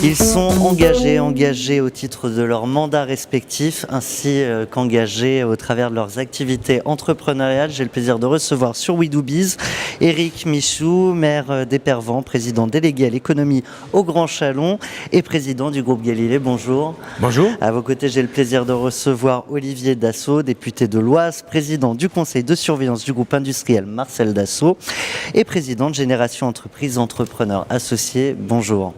Ils sont engagés au titre de leurs mandats respectifs, ainsi qu'engagés au travers de leurs activités entrepreneuriales. J'ai le plaisir de recevoir sur We Do Biz Éric Michou, maire d'Épervan, président délégué à l'économie au Grand Chalon et président du groupe Galilée. Bonjour. Bonjour. À vos côtés, j'ai le plaisir de recevoir Olivier Dassault, député de l'Oise, président du conseil de surveillance du groupe industriel Marcel Dassault et président de Génération Entreprise Entrepreneurs Associés. Bonjour.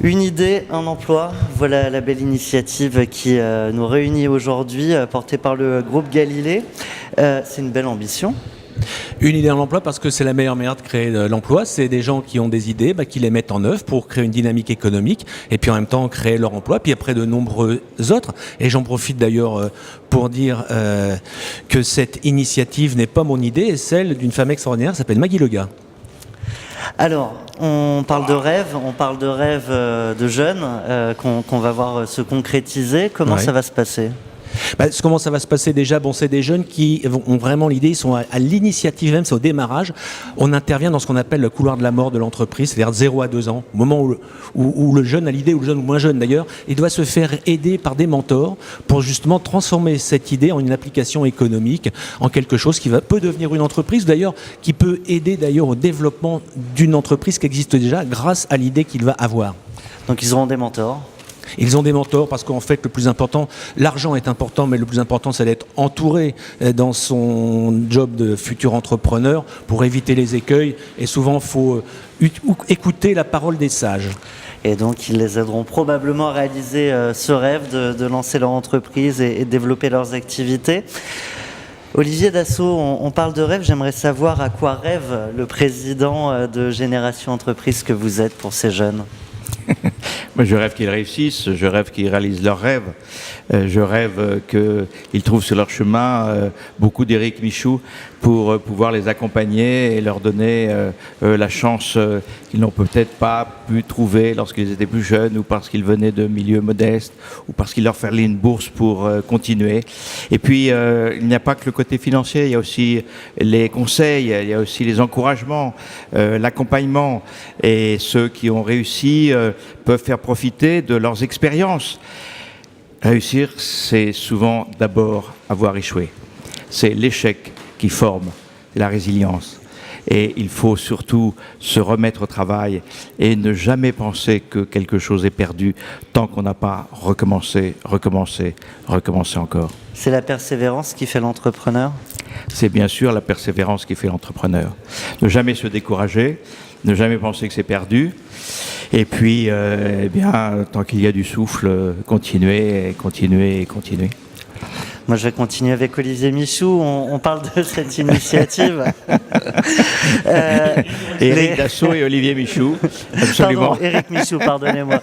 Une idée, un emploi, voilà la belle initiative qui nous réunit aujourd'hui, portée par le groupe Galilée. C'est une belle ambition. Une idée, un emploi, parce que c'est la meilleure manière de créer de l'emploi. C'est des gens qui ont des idées, qui les mettent en œuvre pour créer une dynamique économique et puis en même temps créer leur emploi, puis après de nombreux autres. Et j'en profite d'ailleurs pour dire que cette initiative n'est pas mon idée, c'est celle d'une femme extraordinaire qui s'appelle Maggie Lega. Alors, on parle de rêve de jeunes qu'on va voir se concrétiser. Comment ça va se passer ? Comment ça va se passer déjà ? C'est des jeunes qui ont vraiment l'idée, ils sont à l'initiative même, c'est au démarrage. On intervient dans ce qu'on appelle le couloir de la mort de l'entreprise, c'est-à-dire 0 à 2 ans, au moment où le jeune a l'idée, ou le jeune ou moins jeune d'ailleurs, il doit se faire aider par des mentors pour justement transformer cette idée en une application économique, en quelque chose qui peut devenir une entreprise, d'ailleurs, qui peut aider d'ailleurs au développement d'une entreprise qui existe déjà grâce à l'idée qu'il va avoir. Donc ils auront des mentors ? Ils ont des mentors parce qu'en fait, le plus important, l'argent est important, mais le plus important, c'est d'être entouré dans son job de futur entrepreneur pour éviter les écueils. Et souvent, il faut écouter la parole des sages. Et donc, ils les aideront probablement à réaliser ce rêve de lancer leur entreprise et de développer leurs activités. Olivier Dassault, on parle de rêve. J'aimerais savoir à quoi rêve le président de Génération Entreprise que vous êtes pour ces jeunes. Moi, je rêve qu'ils réussissent, je rêve qu'ils réalisent leurs rêves, je rêve qu'ils trouvent sur leur chemin beaucoup d'Éric Michou pour pouvoir les accompagner et leur donner la chance qu'ils n'ont peut-être pas pu trouver lorsqu'ils étaient plus jeunes ou parce qu'ils venaient de milieux modestes ou parce qu'il leur fallait une bourse pour continuer. Et puis, il n'y a pas que le côté financier, il y a aussi les conseils, il y a aussi les encouragements, l'accompagnement. Et ceux qui ont réussi peuvent faire profiter de leurs expériences. Réussir, c'est souvent d'abord avoir échoué. C'est l'échec qui forme la résilience. Et il faut surtout se remettre au travail et ne jamais penser que quelque chose est perdu tant qu'on n'a pas recommencé encore. C'est la persévérance qui fait l'entrepreneur ? C'est bien sûr la persévérance qui fait l'entrepreneur. Ne jamais se décourager, ne jamais penser que c'est perdu. Et puis, tant qu'il y a du souffle, continuer. Moi, je vais continuer avec Olivier Michou. On parle de cette initiative. Éric Dassault et Olivier Michou, absolument. Pardon, Éric Michou, pardonnez-moi.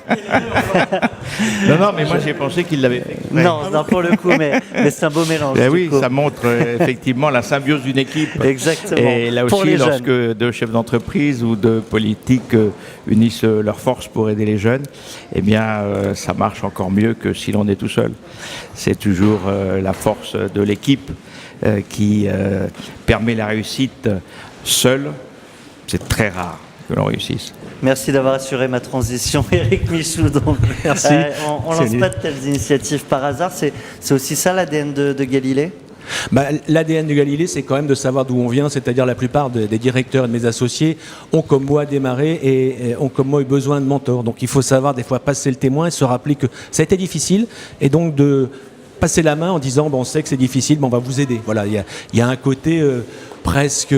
Non, mais moi j'ai pensé qu'il l'avait fait. Non, pour le coup, mais c'est un beau mélange. Oui, ça montre effectivement la symbiose d'une équipe. Exactement. Et là aussi, lorsque deux chefs d'entreprise ou de politiques unissent leurs forces pour aider les jeunes, ça marche encore mieux que si l'on est tout seul. C'est toujours la force de l'équipe qui permet la réussite. Seul, c'est très rare que l'on réussisse. Merci d'avoir assuré ma transition, Éric Michou. Donc, merci. On ne lance pas de telles initiatives par hasard. C'est aussi ça l'ADN de Galilée ? L'ADN de Galilée, c'est quand même de savoir d'où on vient, c'est-à-dire la plupart des directeurs et de mes associés ont comme moi démarré et ont comme moi eu besoin de mentors. Donc il faut savoir des fois passer le témoin et se rappeler que ça a été difficile et donc de passer la main en disant on sait que c'est difficile, mais on va vous aider. Voilà, il y a un côté presque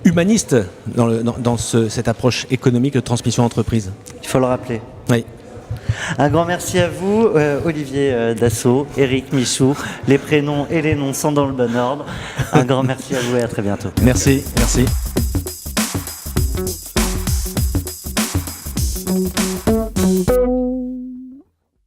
humaniste dans cette approche économique de transmission d'entreprise. Il faut le rappeler. Oui. Un grand merci à vous, Olivier Dassault, Éric Michou. Les prénoms et les noms sont dans le bon ordre. Un grand merci à vous et à très bientôt. Merci.